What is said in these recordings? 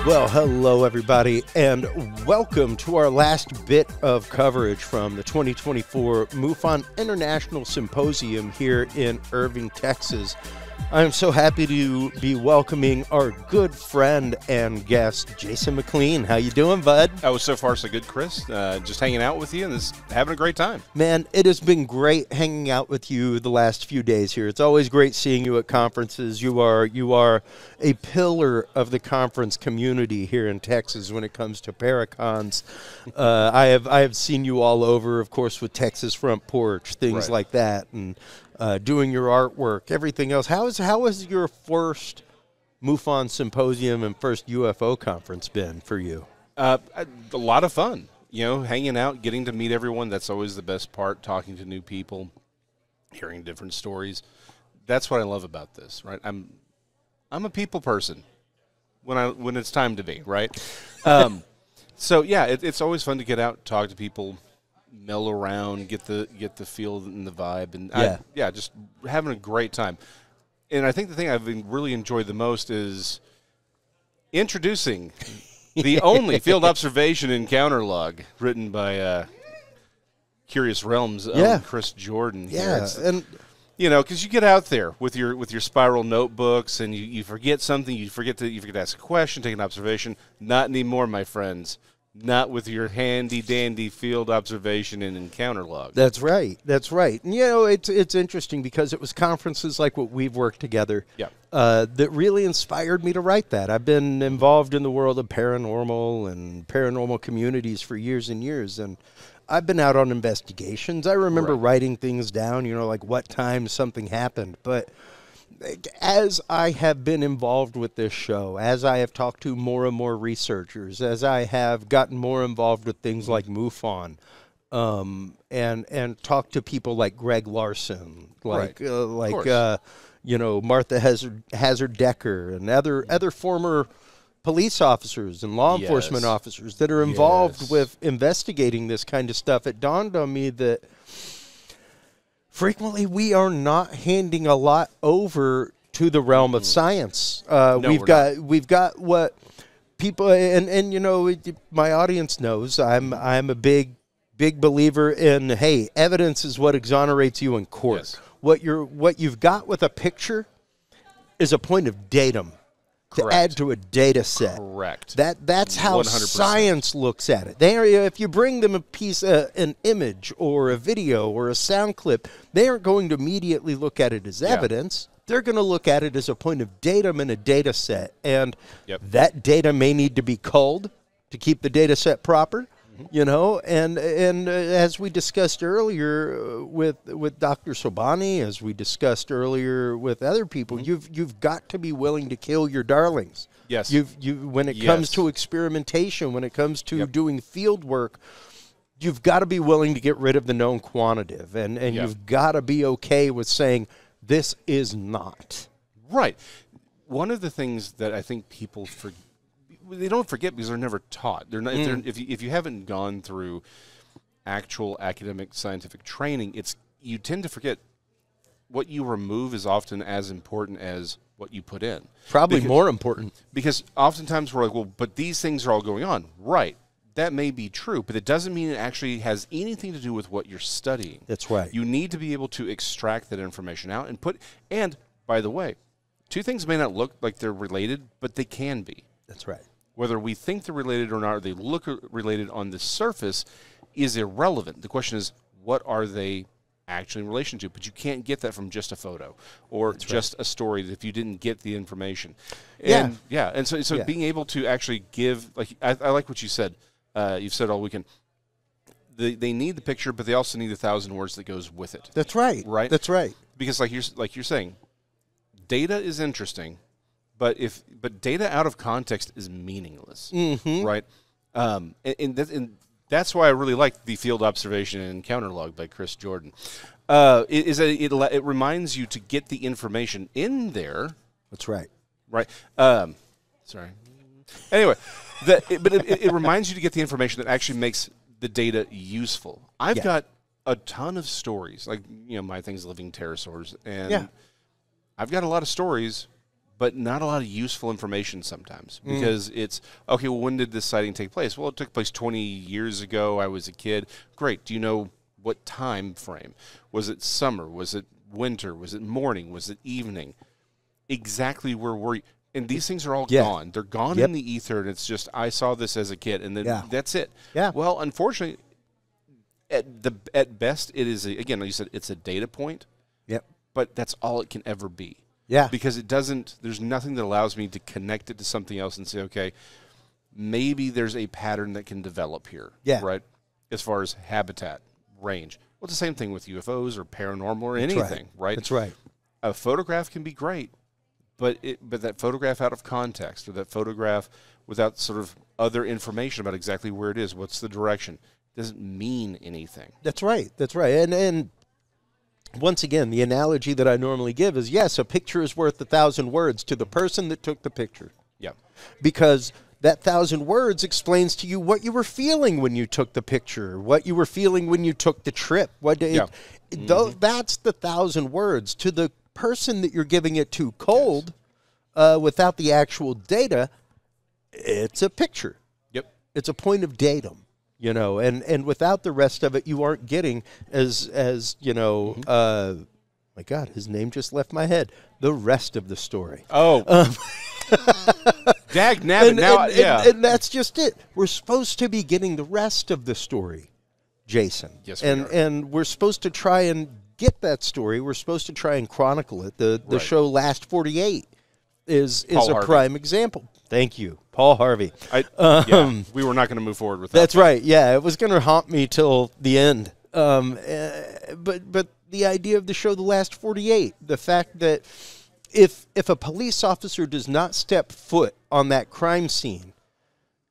Well, hello everybody, and welcome to our last bit of coverage from the 2024 MUFON International Symposium here in Irving, Texas. I am so happy to be welcoming our good friend and guest, Jason Mclean. How you doing, bud? Oh, so far so good, Chris. Just hanging out with you and having a great time. Man, it has been great hanging out with you the last few days here. It's always great seeing you at conferences. You are a pillar of the conference community here in Texas when it comes to Paracons. I have seen you all over, of course, with Texas Front Porch, things like that, and doing your artwork, everything else. How has your first MUFON Symposium and first UFO conference been for you? A lot of fun, hanging out, getting to meet everyone. That's always the best part, talking to new people, hearing different stories. That's what I love about this, right? I'm a people person when it's time to be, right? So yeah, it's always fun to get out, talk to people, mill around, get the feel and the vibe, and just having a great time. And I think the thing I've really enjoyed the most is introducing the only field observation encounter log written by Curious Realms Chris Jordan. Yeah, and because you get out there with your spiral notebooks and you forget something, you forget to ask a question, take an observation. Not anymore, my friends. Not with your handy-dandy field observation and encounter log. That's right. That's right. And, it's interesting because it was conferences like what we've worked together that really inspired me to write that. I've been involved in the world of paranormal and paranormal communities for years and years, and I've been out on investigations. I remember writing things down, like what time something happened, but as I have been involved with this show, as I have talked to more and more researchers, as I have gotten more involved with things like MUFON, and talked to people like Greg Larson, Martha Hazard Decker, and other former police officers and law enforcement officers that are involved with investigating this kind of stuff, it dawned on me that frequently, we are not handing a lot over to the realm of science. We've got what people and my audience knows. I'm a big believer in evidence is what exonerates you in court. Yes. What you've got with a picture is a point of datum. To add to a data set. Correct. That's how 100%. Science looks at it. If you bring them an image or a video or a sound clip, they aren't going to immediately look at it as evidence. They're going to look at it as a point of datum in a data set. And that data may need to be culled to keep the data set proper. And as we discussed earlier with Dr. Sobhani, as we discussed earlier with other people, you've got to be willing to kill your darlings. Yes. When it comes to experimentation, when it comes to doing field work, you've got to be willing to get rid of the known quantitative, and you've got to be okay with saying this is not. Right. One of the things that I think people forget, they don't forget because they're never taught. They're not. If you haven't gone through actual academic scientific training, you tend to forget what you remove is often as important as what you put in. Probably more important. Because oftentimes we're like, well, but these things are all going on. Right. That may be true, but it doesn't mean it actually has anything to do with what you're studying. That's right. You need to be able to extract that information out and by the way, two things may not look like they're related, but they can be. That's right. Whether we think they're related or not, or they look related on the surface, is irrelevant. The question is, what are they actually in relation to? But you can't get that from just a photo or just a story if you didn't get the information. And and so being able to actually give, like I like what you said. You've said all weekend. They need the picture, but they also need 1,000 words that goes with it. That's right. Right. That's right. Because like you're saying, data is interesting. But data out of context is meaningless, right? And that's why I really like the field observation and encounter log by Chris Jordan. It reminds you to get the information in there. That's right. Right. Sorry. Anyway, it reminds you to get the information that actually makes the data useful. I've got a ton of stories, like my thing's living pterosaurs, and I've got a lot of stories. but not a lot of useful information sometimes, because it's, okay, well, when did this sighting take place? Well, it took place 20 years ago. I was a kid. Great. Do you know what time frame? Was it summer? Was it winter? Was it morning? Was it evening? Exactly where were you? And these things are all gone. They're gone in the ether, and it's just, I saw this as a kid, and then that's it. Yeah. Well, unfortunately, at best, it is, again, like you said, it's a data point. Yep. But that's all it can ever be. Yeah. Because it doesn't, there's nothing that allows me to connect it to something else and say, okay, maybe there's a pattern that can develop here. Yeah. Right? As far as habitat, range. Well, it's the same thing with UFOs or paranormal or anything, right? That's right. A photograph can be great, but that photograph out of context, or that photograph without sort of other information about exactly where it is, what's the direction, doesn't mean anything. That's right. That's right. And once again, the analogy that I normally give is, yes, a picture is worth 1,000 words to the person that took the picture. Yeah. Because that 1,000 words explains to you what you were feeling when you took the picture, what you were feeling when you took the trip. That's the 1,000 words. To the person that you're giving it to cold, without the actual data, it's a picture. Yep. It's a point of datum, you know, and without the rest of it, you aren't getting as you know, my God, his name just left my head, the rest of the story. Oh. Dag nabbit now, and that's just it. We're supposed to be getting the rest of the story, Jason. Yes, we are. And we're supposed to try and get that story. We're supposed to try and chronicle it. The show Last 48 is a prime example. Thank you, Paul Harvey. We were not going to move forward with that. That's right. Yeah, it was going to haunt me till the end. But the idea of the show The Last 48, the fact that if a police officer does not step foot on that crime scene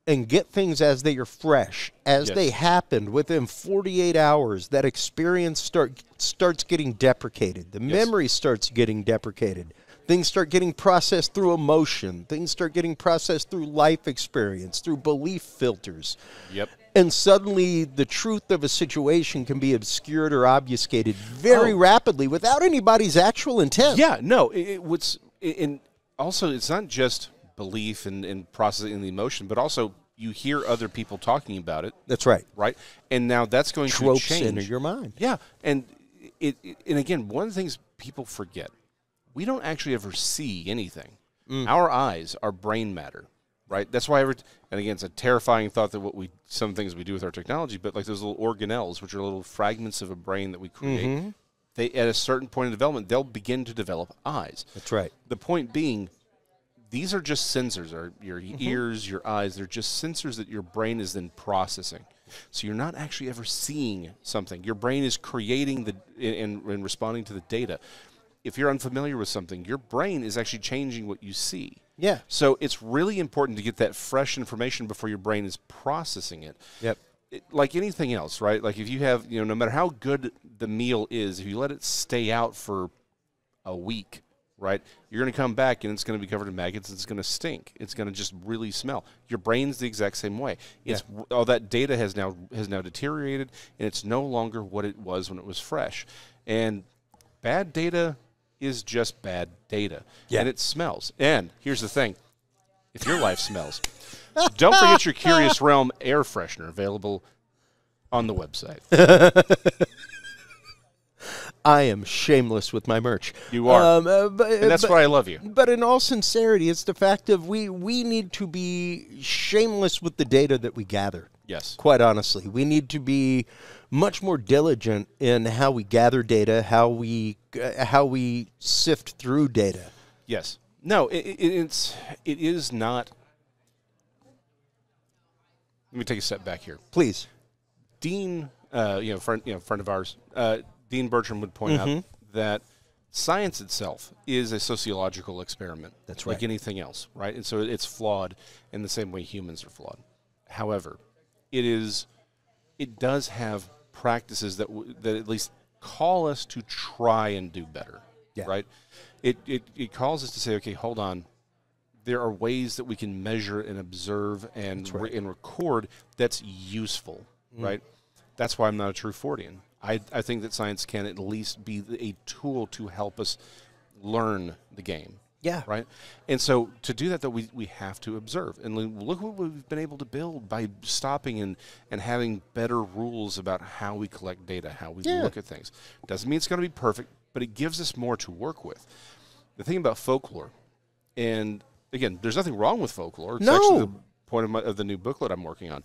and get things as they are fresh, as they happened within 48 hours, that experience starts getting deprecated. The memory starts getting deprecated. Things start getting processed through emotion. Things start getting processed through life experience, through belief filters. Yep. And suddenly the truth of a situation can be obscured or obfuscated very rapidly without anybody's actual intent. Yeah, no. Also, it's not just belief and processing the emotion, but also you hear other people talking about it. That's right. Right? And now that's going to change. Into your mind. Yeah. And again, one of the things people forget, we don't actually ever see anything. Our eyes are brain matter. Right, that's why. And again, it's a terrifying thought that some things we do with our technology, but like those little organelles, which are little fragments of a brain that we create, they at a certain point in development, they'll begin to develop eyes. That's right. The point being, these are just sensors. Your ears, your eyes, they're just sensors that your brain is then processing. So you're not actually ever seeing something. Your brain is creating and responding to the data. If you're unfamiliar with something, your brain is actually changing what you see. Yeah. So it's really important to get that fresh information before your brain is processing it. Yep. Like anything else, right? Like if you have, no matter how good the meal is, if you let it stay out for a week, right, you're going to come back and it's going to be covered in maggots. It's going to stink. It's going to just really smell. Your brain's the exact same way. All that data has now deteriorated, and it's no longer what it was when it was fresh. And bad data is just bad data. Yeah. And it smells. And here's the thing. If your life smells, don't forget your Curious Realm air freshener available on the website. I am shameless with my merch. You are. And that's why I love you. But in all sincerity, it's the fact of we need to be shameless with the data that we gather. Yes. Quite honestly. We need to be much more diligent in how we gather data, how we sift through data. Yes. No, it is not. Let me take a step back here, please. Dean, friend of ours, Dean Bertram would point out that science itself is a sociological experiment. That's right. Like anything else, right? And so it's flawed in the same way humans are flawed. However, it does have practices that at least call us to try and do better, right? It calls us to say, okay, hold on. There are ways that we can measure and observe and record that's useful, right? That's why I'm not a true Fordian. I think that science can at least be a tool to help us learn the game, Yeah. Right? And so to do that, though, we have to observe. And look what we've been able to build by stopping and having better rules about how we collect data, how we look at things. Doesn't mean it's going to be perfect, but it gives us more to work with. The thing about folklore, and again, there's nothing wrong with folklore. It's actually the point of the new booklet I'm working on.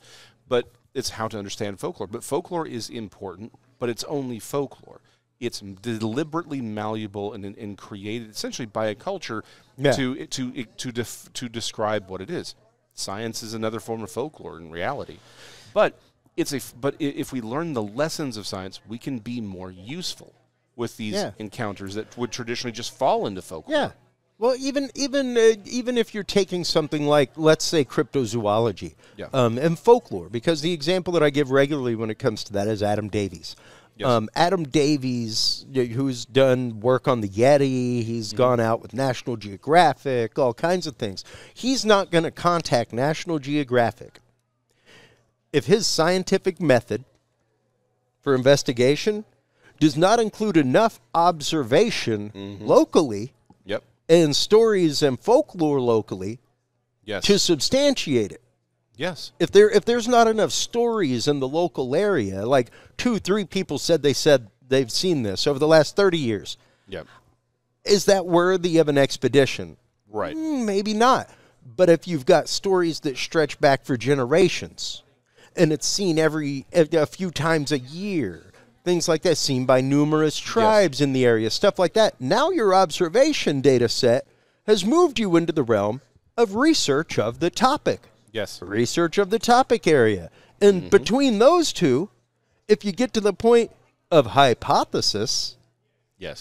But it's how to understand folklore. But folklore is important, but it's only folklore. It's deliberately malleable and created essentially by a culture to describe what it is. Science is another form of folklore in reality. But if we learn the lessons of science, we can be more useful with these encounters that would traditionally just fall into folklore. Yeah. Well, even if you're taking something like, let's say, cryptozoology and folklore, because the example that I give regularly when it comes to that is Adam Davies. Yes. Adam Davies, who's done work on the Yeti, he's gone out with National Geographic, all kinds of things. He's not going to contact National Geographic if his scientific method for investigation does not include enough observation locally and stories and folklore locally to substantiate it. Yes. If there's not enough stories in the local area, like 2-3 people said they've seen this over the last 30 years. Yep. Is that worthy of an expedition? Right. Maybe not. But if you've got stories that stretch back for generations, and it's seen a few times a year, things like that, seen by numerous tribes in the area, stuff like that. Now your observation data set has moved you into the realm of research of the topic. Yes. Research of the topic area. And between those two, if you get to the point of hypothesis,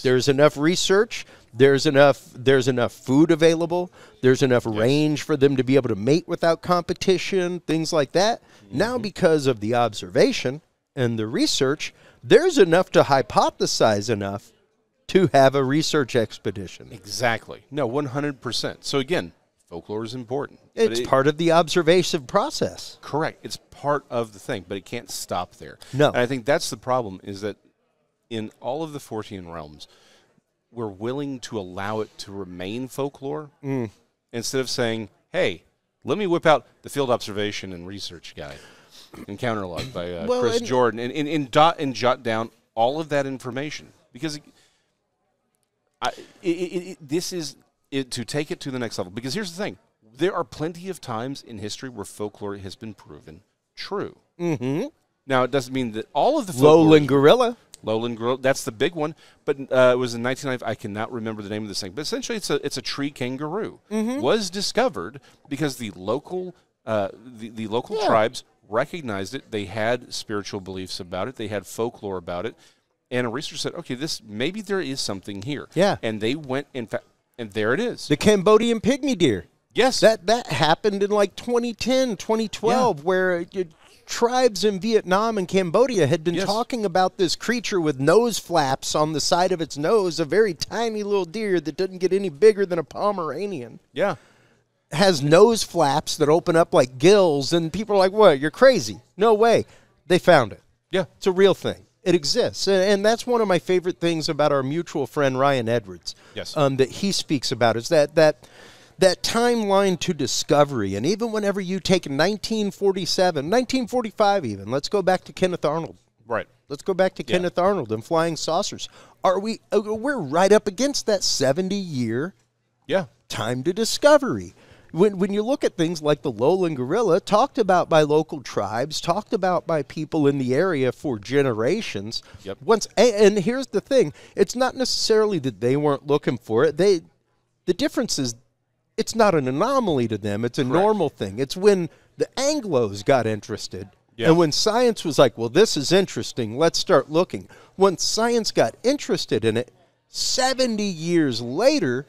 there's enough research, there's enough food available, there's enough range for them to be able to mate without competition, things like that. Now because of the observation and the research, there's enough to hypothesize enough to have a research expedition. Exactly. No, 100%. So again, folklore is important. It's part of the observation process. Correct. It's part of the thing, but it can't stop there. No. And I think that's the problem, is that in all of the 14 realms, we're willing to allow it to remain folklore instead of saying, hey, let me whip out the field observation and research guide. Encounter log by Chris Jordan, and jot down all of that information, because this is to take it to the next level. Because here's the thing: there are plenty of times in history where folklore has been proven true. Now, it doesn't mean that all of the folklore Lowland gorilla. Lowland gorilla, that's the big one. But it was in 1995. I cannot remember the name of this thing. But essentially, it's a tree kangaroo. Was discovered because the local tribes recognized it. They had spiritual beliefs about it. They had folklore about it. And a researcher said, okay, maybe there is something here. Yeah. And they went, in fact, and there it is. The Cambodian pygmy deer. Yes. That happened in like 2010, 2012, where tribes in Vietnam and Cambodia had been talking about this creature with nose flaps on the side of its nose, a very tiny little deer that doesn't get any bigger than a Pomeranian. Yeah. Has nose flaps that open up like gills, and people are like, what, you're crazy. No way. They found it. Yeah. It's a real thing. It exists. And that's one of my favorite things about our mutual friend Ryan Edwards. Yes. That he speaks about is that timeline to discovery. And even whenever you take 1947, 1945 even, let's go back to Kenneth Arnold. Right. Let's go back to Kenneth Arnold and flying saucers. We're right up against that 70-year time to discovery. When you look at things like the lowland gorilla, talked about by local tribes, talked about by people in the area for generations. Yep. And here's the thing. It's not necessarily that they weren't looking for it. The difference is it's not an anomaly to them. It's a normal thing. It's when the Anglos got interested. Yeah. And when science was like, well, this is interesting, let's start looking. Once science got interested in it, 70 years later,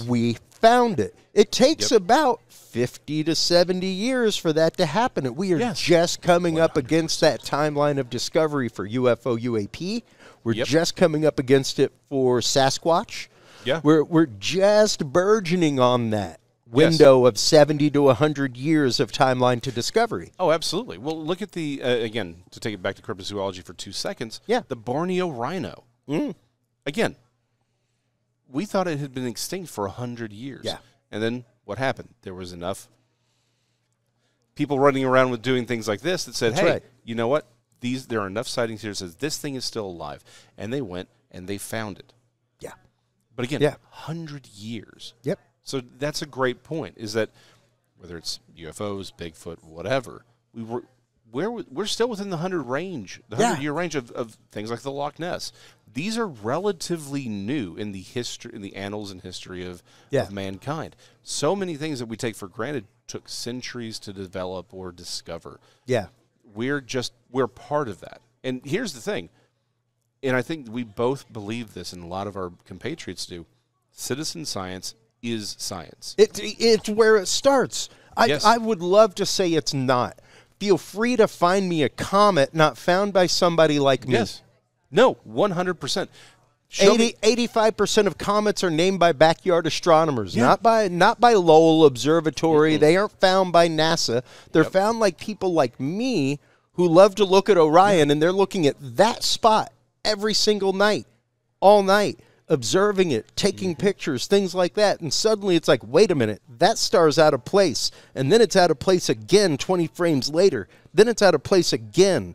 we found it. It takes about 50 to 70 years for that to happen. And we are just coming 100%. Up against that timeline of discovery for UFO UAP. We're just coming up against it for Sasquatch. Yeah. We're just burgeoning on that window of 70 to 100 years of timeline to discovery. Oh, absolutely. Well, look at the, again, to take it back to cryptozoology for 2 seconds, the Borneo rhino. Again, we thought it had been extinct for 100 years. Yeah. And then what happened? There was enough people running around with doing things like this that said, That's hey, right. you know what? There are enough sightings here that says this thing is still alive. And they went and they found it. Yeah. But again, 100 years. Yep. So that's a great point, is that whether it's UFOs, Bigfoot, whatever, we're still within the 100 range, the 100-year range of things like the Loch Ness. These are relatively new in the history, in the annals and history of mankind. So many things that we take for granted took centuries to develop or discover. Yeah. We're part of that. And here's the thing, and I think we both believe this, and a lot of our compatriots do. Citizen science is science. It's where it starts. Yes. I would love to say it's not. Feel free to find me a comet not found by somebody like me. Yes. No, 100%. 85% of comets are named by backyard astronomers, not by Lowell Observatory. They aren't found by NASA. They're found like people like me who love to look at Orion, and they're looking at that spot every single night, all night, observing it, taking pictures, things like that. And suddenly it's like, wait a minute, that star's out of place. And then it's out of place again 20 frames later. Then it's out of place again.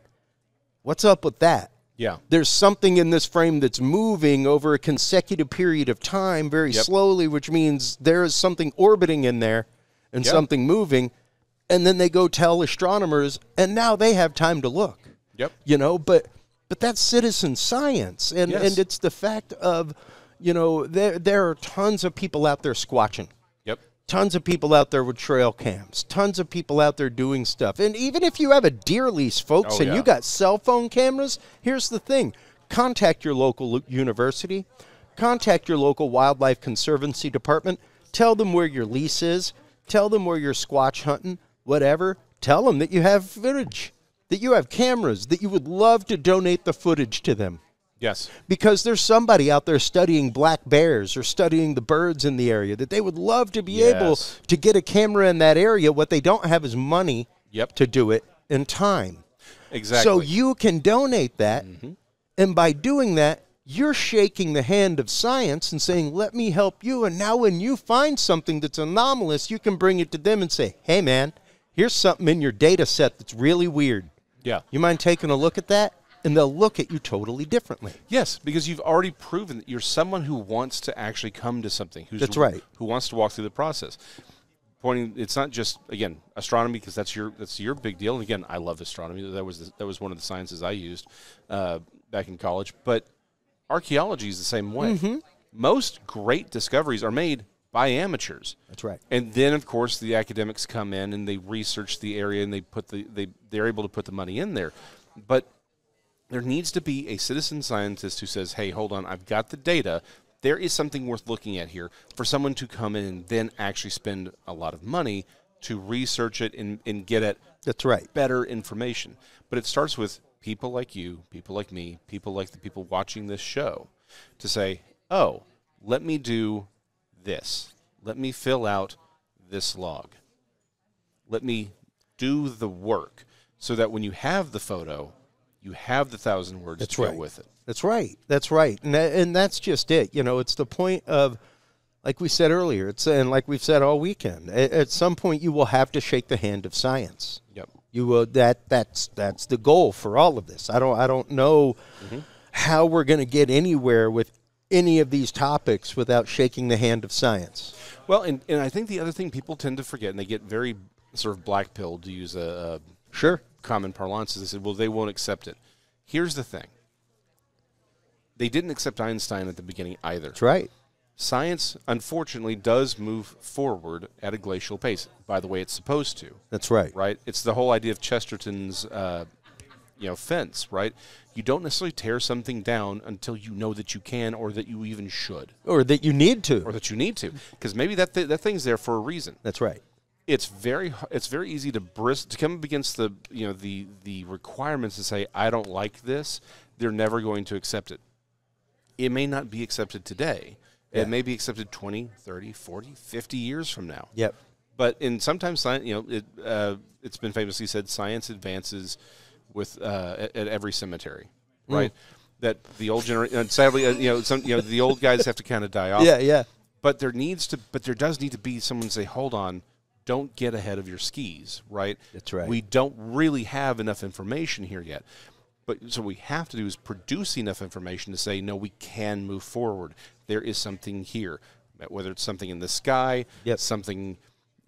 What's up with that? Yeah. There's something in this frame that's moving over a consecutive period of time very slowly, which means there is something orbiting in there and something moving. And then they go tell astronomers, and now they have time to look. Yep. You know, but that's citizen science. And it's the fact of, you know, there are tons of people out there squatching. Yep. Tons of people out there with trail cams. Tons of people out there doing stuff. And even if you have a deer lease, folks, you got cell phone cameras, here's the thing. Contact your local university. Contact your local wildlife conservancy department. Tell them where your lease is. Tell them where you're squatch hunting, whatever. Tell them that you have footage, that you have cameras, that you would love to donate the footage to them. Yes. Because there's somebody out there studying black bears or studying the birds in the area that they would love to be able to get a camera in that area. What they don't have is money to do it in time. Exactly. So you can donate that, and by doing that, you're shaking the hand of science and saying, let me help you. And now when you find something that's anomalous, you can bring it to them and say, hey, man, here's something in your data set that's really weird. Yeah. You mind taking a look at that? And they'll look at you totally differently. Yes, because you've already proven that you're someone who wants to actually come to something. That's right. Who wants to walk through the process. It's not just, again, astronomy, because that's your big deal. And again, I love astronomy. That was one of the sciences I used back in college. But archaeology is the same way. Most great discoveries are made by amateurs. That's right. And then, of course, the academics come in and they research the area and they're able to put the money in there. But there needs to be a citizen scientist who says, hey, hold on, I've got the data. There is something worth looking at here, for someone to come in and then actually spend a lot of money to research it and get at better information. But it starts with people like you, people like me, people like the people watching this show, to say, oh, let me do this. Let me fill out this log. Let me do the work so that when you have the photo, you have the 1,000 words to go with it. That's right. That's right. And that's just it. You know, it's the point of, like we said earlier, and like we've said all weekend, at some point you will have to shake the hand of science. Yep. You will. That's the goal for all of this. I don't know how we're going to get anywhere with any of these topics without shaking the hand of science. Well, and I think the other thing people tend to forget, and they get very sort of black-pilled, to use a common parlance, is they said, well, they won't accept it. Here's the thing. They didn't accept Einstein at the beginning either. That's right. Science, unfortunately, does move forward at a glacial pace. By the way, it's supposed to. That's right. Right? It's the whole idea of Chesterton's fence, right? You don't necessarily tear something down until you know that you can, or that you even should. Or that you need to. Or that you need to. Because maybe that thing's there for a reason. That's right. It's very easy to come up against the requirements and say, I don't like this. They're never going to accept it. It may not be accepted today. Yeah. It may be accepted 20, 30, 40, 50 years from now. Yep. But sometimes science, it's been famously said, science advances with at every cemetery, right? that the old generation, sadly, the old guys have to kind of die off. Yeah, yeah. But there does need to be someone say, hold on, don't get ahead of your skis, right? That's right. We don't really have enough information here yet. But so what we have to do is produce enough information to say, no, we can move forward. There is something here, whether it's something in the sky, something,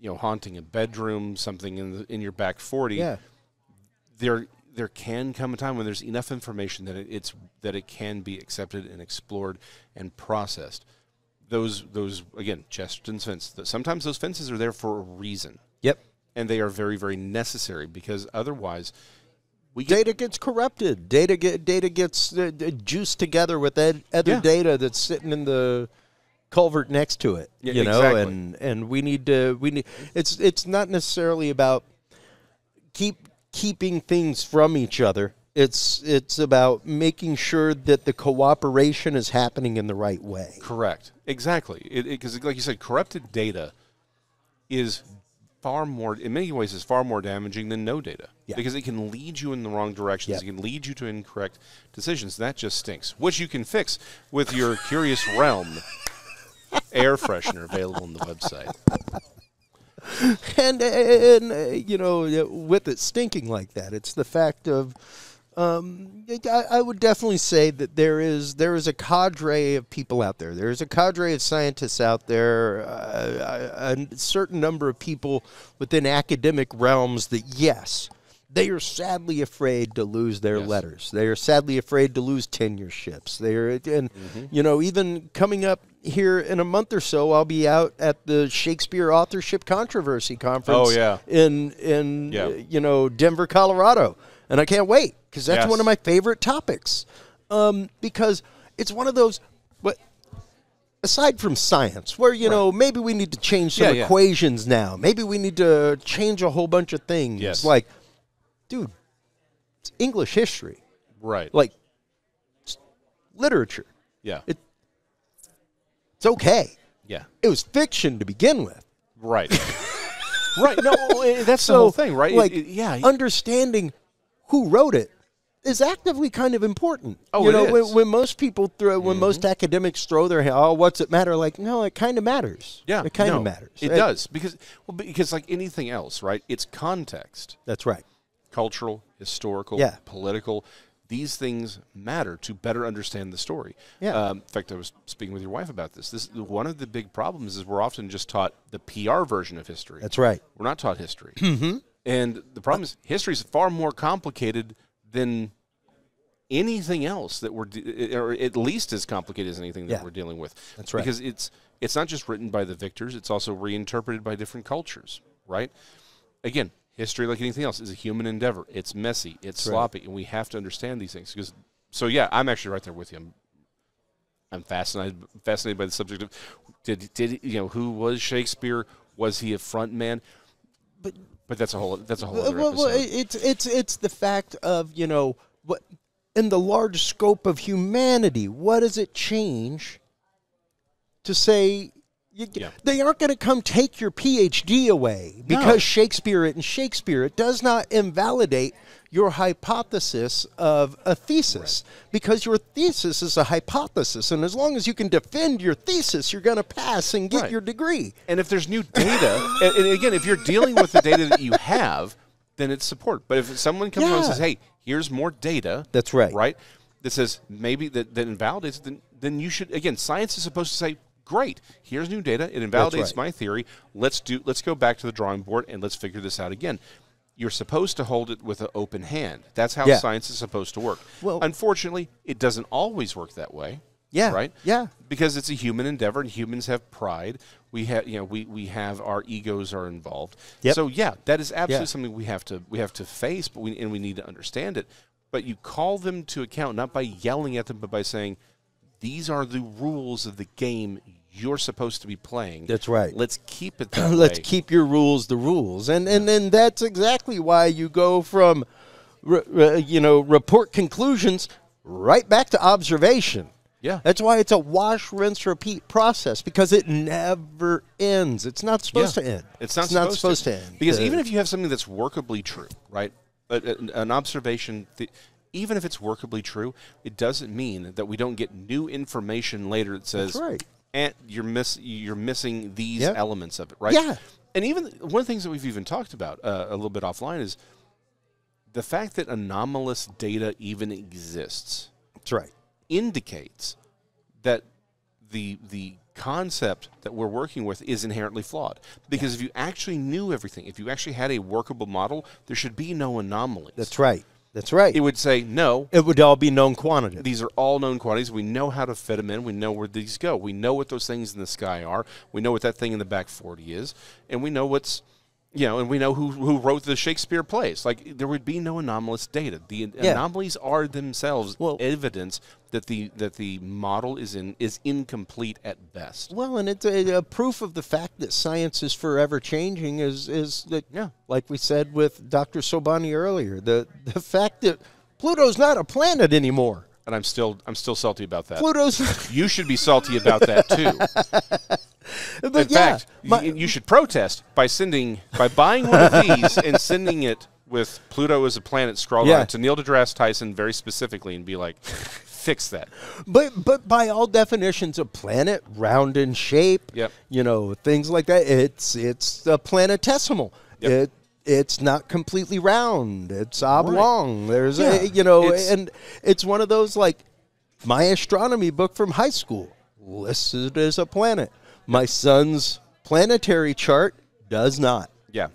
haunting a bedroom, something in your back 40. Yeah. There can come a time when there's enough information that it can be accepted and explored and processed. Those again, Chesterton's fence. Sometimes those fences are there for a reason. Yep. And they are very, very necessary, because otherwise data gets corrupted. Data gets juiced together with other data that's sitting in the culvert next to it. Yeah, you know, exactly. and we need. It's not necessarily about keeping things from each other. It's about making sure that the cooperation is happening in the right way. Correct. Exactly. Because, like you said, corrupted data is far more, in many ways, is far more damaging than no data. Yeah. Because it can lead you in the wrong directions. Yep. It can lead you to incorrect decisions. That just stinks. Which you can fix with your Curious Realm air freshener available on the website. And with it stinking like that, it's the fact of, I would definitely say that there is a cadre of people out there. There is a cadre of scientists out there, a certain number of people within academic realms that, yes, they are sadly afraid to lose their letters. They are sadly afraid to lose tenureships. Even coming up here in a month or so, I'll be out at the Shakespeare Authorship Controversy Conference in Denver, Colorado. And I can't wait, because that's one of my favorite topics. Because it's one of those, aside from science, where, maybe we need to change some equations now. Maybe we need to change a whole bunch of things. Yes. Like, dude, it's English history. Right. Like, it's literature. Yeah. It's okay. Yeah. It was fiction to begin with. Right. Right. No, that's the whole thing, right? Like, understanding who wrote it is actively kind of important. Oh, it is. When most people when most academics throw their hand, what's it matter? Like, no, it kind of matters. Yeah, it kind of matters. It does, because like anything else, right? It's context. That's right. Cultural, historical, political. These things matter to better understand the story. Yeah. In fact, I was speaking with your wife about this. One of the big problems is we're often just taught the PR version of history. That's right. We're not taught history. Mm-hmm. And the problem is history is far more complicated than anything else that or at least as complicated as anything that we're dealing with. That's right. Because it's not just written by the victors, it's also reinterpreted by different cultures, right? Again, history, like anything else, is a human endeavor. It's messy, it's sloppy, and we have to understand these things. I'm actually right there with you. I'm fascinated by the subject of who was Shakespeare? Was he a front man? But that's a whole other episode. Well, it's the fact of, what in the large scope of humanity, what does it change to say they aren't going to come take your PhD away because Shakespeare it and Shakespeare. It does not invalidate your hypothesis of a thesis, because your thesis is a hypothesis, and as long as you can defend your thesis, you're going to pass and get your degree. And if there's new data, and again, if you're dealing with the data that you have, then it's support. But if someone comes along and says, hey, here's more data. That's right. Right? That says maybe that invalidates it, then you should, again, science is supposed to say, great, here's new data. It invalidates my theory. Let's go back to the drawing board and let's figure this out again. You're supposed to hold it with an open hand. That's how science is supposed to work. Well, unfortunately, it doesn't always work that way. Yeah. Right? Yeah. Because it's a human endeavor, and humans have pride. We have, we have our egos are involved. Yep. So that is absolutely something we have to face, but we need to understand it. But you call them to account not by yelling at them, but by saying, these are the rules of the game you're supposed to be playing. That's right. Let's keep it that way. Let's keep your rules the rules. And then that's exactly why you go from, report conclusions right back to observation. Yeah. That's why it's a wash, rinse, repeat process, because it never ends. It's not supposed to end. It's not supposed to end. Because even if you have something that's workably true, right, an observation, even if it's workably true, it doesn't mean that we don't get new information later that says, That's right. And you're missing these elements of it, right? Yeah. And even one of the things that we've even talked about a little bit offline is the fact that anomalous data even exists. That's right. Indicates that the concept that we're working with is inherently flawed. Because if you actually knew everything, if you actually had a workable model, there should be no anomalies. That's right. That's right. It would say, no. It would all be known quantities. These are all known quantities. We know how to fit them in. We know where these go. We know what those things in the sky are. We know what that thing in the back 40 is. And we know what's, and we know who wrote the Shakespeare plays. Like, there would be no anomalous data. The anomalies are themselves evidence that the model is incomplete at best. Well, and it's a proof of the fact that science is forever changing is that, like we said with Dr. Sobani earlier, the fact that Pluto's not a planet anymore. And I'm still salty about that. Pluto's. You should be salty about that too. In fact, you should protest by buying one of these and sending it with Pluto as a planet scrawled on it to Neil deGrasse Tyson very specifically and be like, fix that. But by all definitions, a planet round in shape, things like that. It's a planetesimal. Yep. It's not completely round. It's oblong. Right. There's and it's one of those, like, my astronomy book from high school listed as a planet. My son's planetary chart does not. Yeah.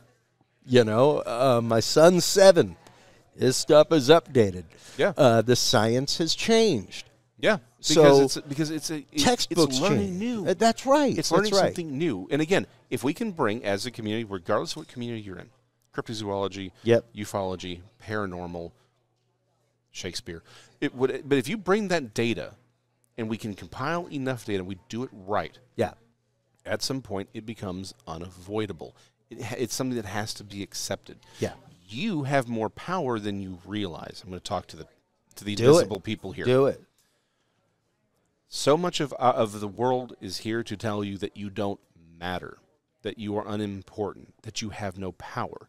My son's 7. His stuff is updated. Yeah. The science has changed. Yeah. Because it's textbooks learning new. That's right. It's learning something new. And again, if we can bring, as a community, regardless of what community you're in, cryptozoology, ufology, paranormal, Shakespeare, but if you bring that data and we can compile enough data and we do it right, at some point it becomes unavoidable. It's something that has to be accepted. Yeah. You have more power than you realize. I'm going to talk to the invisible people here. Do it. So much of the world is here to tell you that you don't matter, that you are unimportant, that you have no power.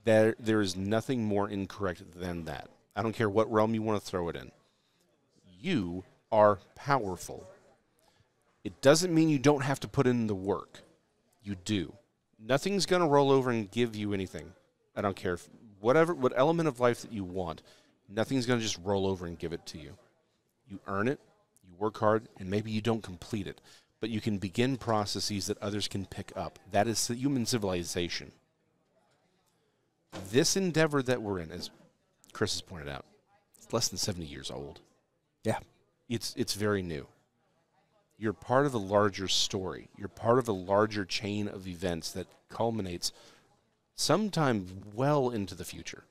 There is nothing more incorrect than that. I don't care what realm you want to throw it in. You are powerful. It doesn't mean you don't have to put in the work. You do. Nothing's going to roll over and give you anything. I don't care what element of life that you want. Nothing's going to just roll over and give it to you. You earn it, you work hard, and maybe you don't complete it. But you can begin processes that others can pick up. That is the human civilization. This endeavor that we're in, as Chris has pointed out, it's less than 70 years old. Yeah. It's very new. You're part of a larger story. You're part of a larger chain of events that culminates sometime well into the future.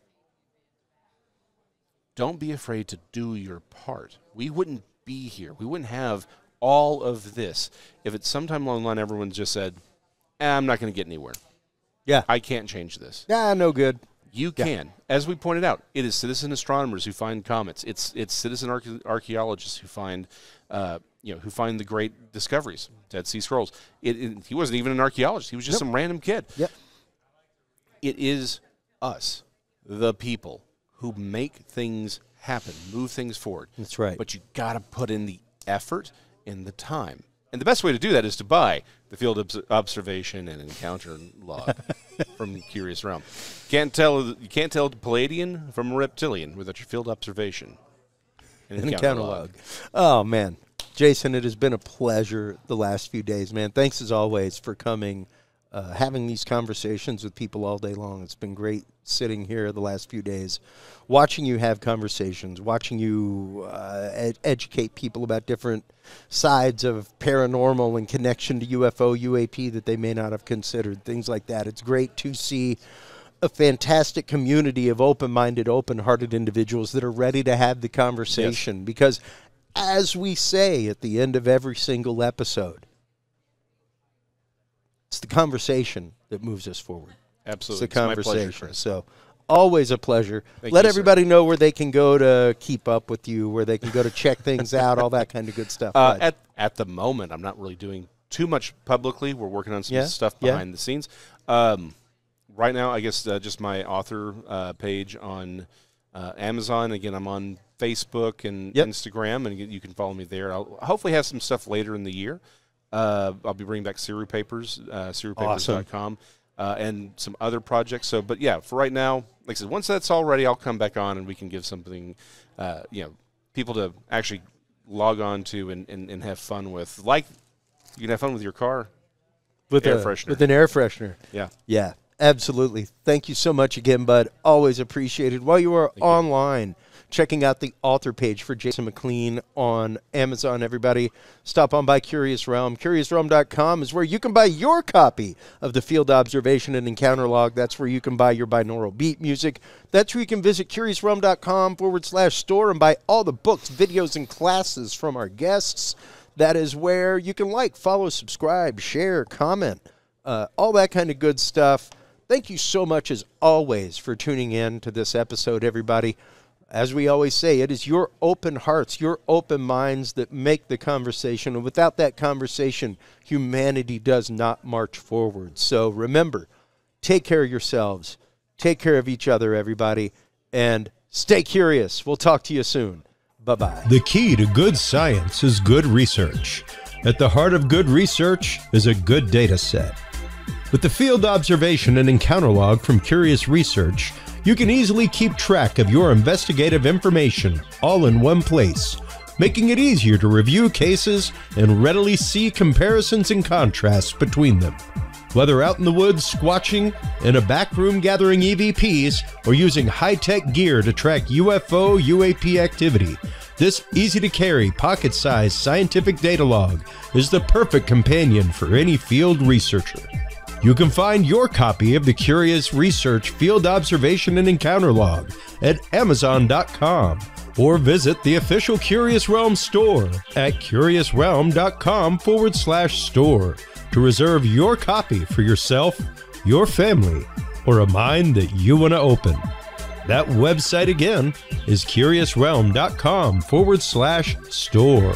Don't be afraid to do your part. We wouldn't be here. We wouldn't have all of this if at some time along the line everyone just said, I'm not going to get anywhere. Yeah. I can't change this. Yeah, no good. You can. As we pointed out, it is citizen astronomers who find comets. It's citizen archaeologists who find who find the great discoveries, Dead Sea Scrolls. He wasn't even an archaeologist. He was just some random kid. Yep. It is us, the people, who make things happen, move things forward. That's right. But you got to put in the effort and the time. And the best way to do that is to buy the Field Observation and Encounter Log from Curious Realm. You can't tell a Palladian from a reptilian without your Field Observation and Encounter Log. Oh, man. Jason, it has been a pleasure the last few days, man. Thanks, as always, for coming, having these conversations with people all day long. It's been great sitting here the last few days, watching you have conversations, watching you educate people about different sides of paranormal and connection to UFO, UAP that they may not have considered, things like that. It's great to see a fantastic community of open-minded, open-hearted individuals that are ready to have the conversation. Yes. Because, as we say at the end of every single episode, it's the conversation that moves us forward. Absolutely. It's the conversation. My pleasure, Chris. So, always a pleasure. Thank Let you, everybody know where they can go to keep up with you, where they can go to check things out, all that kind of good stuff. At the moment, I'm not really doing too much publicly. We're working on some stuff behind the scenes. Right now, I guess just my author page on Amazon. Again, I'm on Facebook and Instagram, and you can follow me there. I'll hopefully have some stuff later in the year. I'll be bringing back Seru Papers, serupapers.com, and some other projects. So, but yeah, for right now, like I said, once that's all ready, I'll come back on and we can give something, people to actually log on to and have fun with. Like, you can have fun with your car with air freshener. With an air freshener. Yeah. Yeah, absolutely. Thank you so much again, bud. Always appreciated. While you are online, checking out the author page for Jason Mclean on Amazon, everybody, stop on by Curious Realm. CuriousRealm.com is where you can buy your copy of the Field Observation and Encounter Log. That's where you can buy your binaural beat music. That's where you can visit CuriousRealm.com/store and buy all the books, videos, and classes from our guests. That is where you can like, follow, subscribe, share, comment, all that kind of good stuff. Thank you so much, as always, for tuning in to this episode, everybody. As we always say, it is your open hearts, your open minds that make the conversation. And without that conversation, humanity does not march forward. So remember, take care of yourselves. Take care of each other, everybody. And stay curious. We'll talk to you soon. Bye-bye. The key to good science is good research. At the heart of good research is a good data set. With the Field Observation and Encounter Log from Curious Research, you can easily keep track of your investigative information all in one place, making it easier to review cases and readily see comparisons and contrasts between them. Whether out in the woods squatching, in a back room gathering EVPs, or using high-tech gear to track UFO, UAP activity, this easy-to-carry, pocket-sized scientific data log is the perfect companion for any field researcher. You can find your copy of the Curious Research Field Observation and Encounter Log at Amazon.com or visit the official Curious Realm store at CuriousRealm.com/store to reserve your copy for yourself, your family, or a mind that you want to open. That website again is CuriousRealm.com/store.